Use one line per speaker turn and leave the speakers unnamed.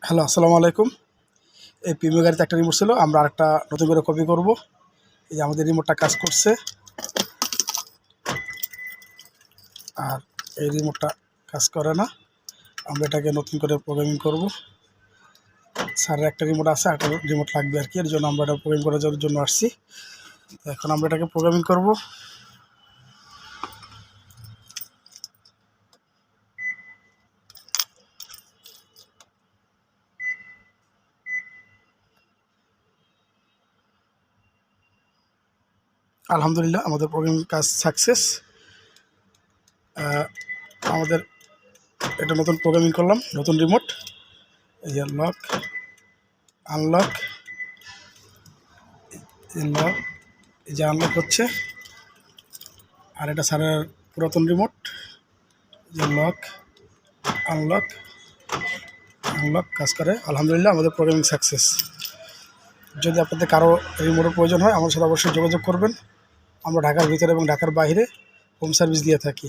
Hello, আসসালামু আলাইকুম। এই প্রিমিয় গাড়িতে একটা রিমোট ছিল, আমরা আরেকটা নতুন করে কপি করব। এই যে আমাদের রিমোটটা কাজ করছে, আর এই রিমোটটা কাজ করে না। আমরা এটাকে নতুন করে প্রোগ্রামিং করব। স্যারের একটা রিমোট আছে, একটা রিমোট লাগবে আর কি, এর জন্য আমরা এটা প্রোগ্রামিং করার জন্য আসছি। এখন আমরা এটাকে প্রোগ্রামিং করব। আলহামদুলিল্লাহ, আমাদের প্রোগ্রামিং কাজ সাকসেস। আমাদের এটা নতুন প্রোগ্রামিং করলাম, নতুন রিমোট। এই যে লক, আনলক, লক, এই যে আনলক হচ্ছে। আর এটা স্যারের পুরাতন রিমোট, যে লক, আনলক, আনলক কাজ করে। আলহামদুলিল্লাহ, আমাদের প্রোগ্রামিং সাকসেস। যদি আপনাদের কারো রিমোটের প্রয়োজন হয়, আমার সাথে অবশ্যই যোগাযোগ করবেন। আমরা ঢাকার ভিতরে এবং ঢাকার বাইরে হোম সার্ভিস দিয়ে থাকি।